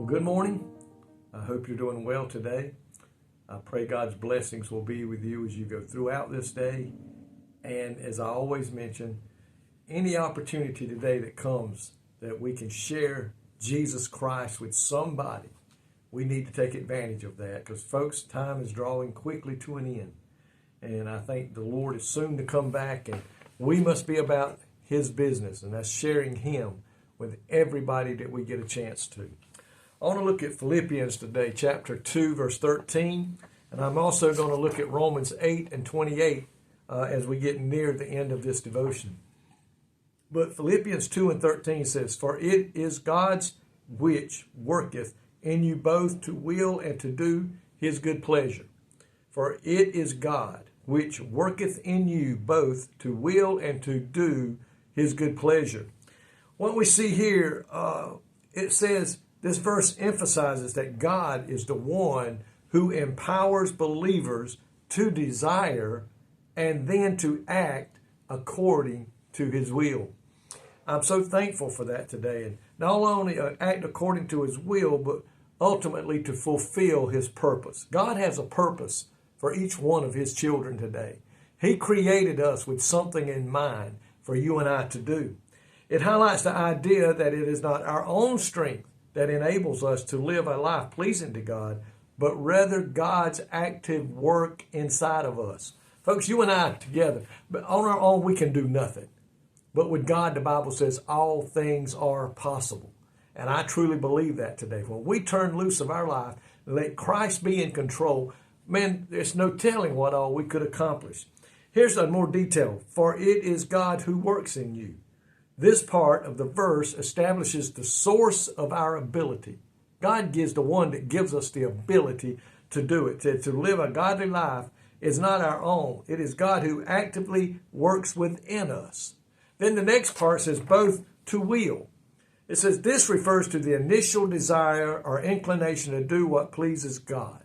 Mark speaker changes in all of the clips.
Speaker 1: Well, good morning. I hope you're doing well today. I pray God's blessings will be with you as you go throughout this day. And as I always mention, any opportunity today that comes that we can share Jesus Christ with somebody, we need to take advantage of that because, folks, time is drawing quickly to an end. And I think the Lord is soon to come back, and we must be about His business, and that's sharing Him with everybody that we get a chance to. I want to look at Philippians today, chapter 2, verse 13. And I'm also going to look at Romans 8 and 28 as we get near the end of this devotion. But Philippians 2 and 13 says, "For it is God's which worketh in you both to will and to do His good pleasure. For it is God which worketh in you both to will and to do His good pleasure." What we see here, it says, this verse emphasizes that God is the one who empowers believers to desire and then to act according to His will. I'm so thankful for that today. And not only act according to His will, but ultimately to fulfill His purpose. God has a purpose for each one of His children today. He created us with something in mind for you and I to do. It highlights the idea that it is not our own strength that enables us to live a life pleasing to God, but rather God's active work inside of us. Folks, you and I together, but on our own we can do nothing. But with God, the Bible says all things are possible. And I truly believe that today. When we turn loose of our life and let Christ be in control, man, there's no telling what all we could accomplish. Here's a more detail. For it is God who works in you. This part of the verse establishes the source of our ability. God gives the one that gives us the ability to do it. To live a godly life is not our own. It is God who actively works within us. Then the next part says both to will. It says this refers to the initial desire or inclination to do what pleases God.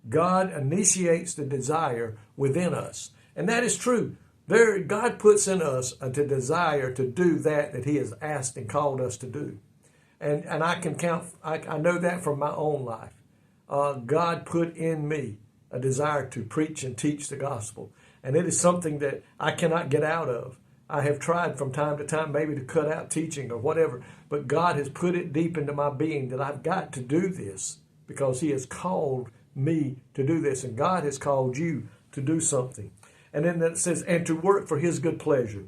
Speaker 1: God initiates the desire within us. And that is true. God puts in us a desire to do that He has asked and called us to do. And I know that from my own life. God put in me a desire to preach and teach the gospel. And it is something that I cannot get out of. I have tried from time to time maybe to cut out teaching or whatever, but God has put it deep into my being that I've got to do this because He has called me to do this, and God has called you to do something. And then it says, and to work for His good pleasure.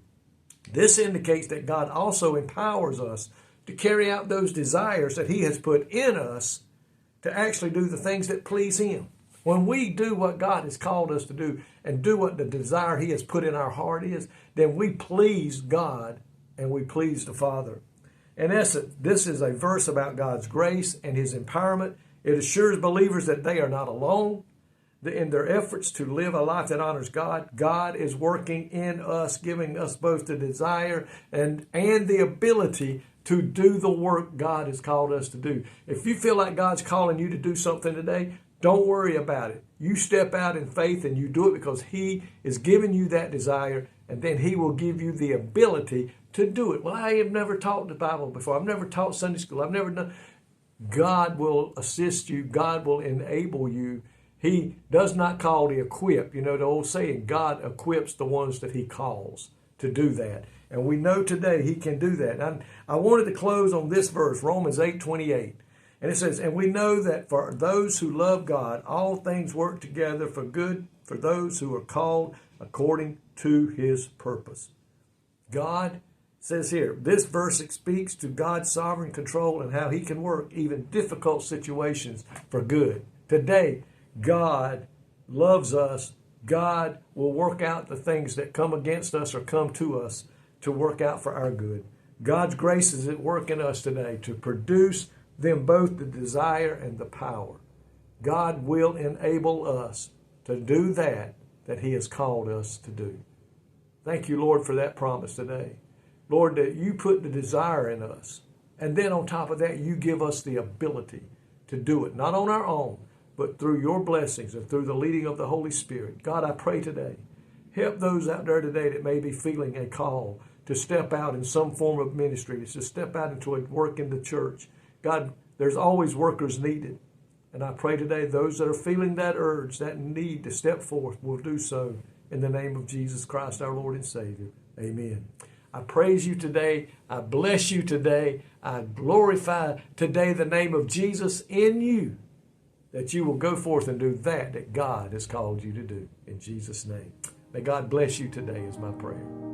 Speaker 1: This indicates that God also empowers us to carry out those desires that He has put in us to actually do the things that please Him. When we do what God has called us to do and do what the desire He has put in our heart is, then we please God and we please the Father. In essence, this is a verse about God's grace and His empowerment. It assures believers that they are not alone in their efforts to live a life that honors God. God is working in us, giving us both the desire and the ability to do the work God has called us to do. If you feel like God's calling you to do something today, don't worry about it. You step out in faith and you do it because He is giving you that desire, and then He will give you the ability to do it. Well, I have never taught the Bible before. I've never taught Sunday school. I've never done. God will assist you. God will enable you. He does not call to equip. You know the old saying, God equips the ones that He calls to do that. And we know today He can do that. And I wanted to close on this verse, Romans 8:28. And it says, and we know that for those who love God, all things work together for good for those who are called according to His purpose. God says here, this verse speaks to God's sovereign control and how He can work even difficult situations for good. Today, God loves us. God will work out the things that come against us or come to us to work out for our good. God's grace is at work in us today to produce them both the desire and the power. God will enable us to do that He has called us to do. Thank you, Lord, for that promise today. Lord, that You put the desire in us. And then on top of that, You give us the ability to do it, not on our own, but through Your blessings and through the leading of the Holy Spirit. God, I pray today, help those out there today that may be feeling a call to step out in some form of ministry, to step out into a work in the church. God, There's always workers needed. And I pray today those that are feeling that urge, that need to step forth will do so in the name of Jesus Christ, our Lord and Savior. Amen. I praise you today. I bless you today. I glorify today the name of Jesus in you, that you will go forth and do that God has called you to do. In Jesus' name. May God bless you today is my prayer.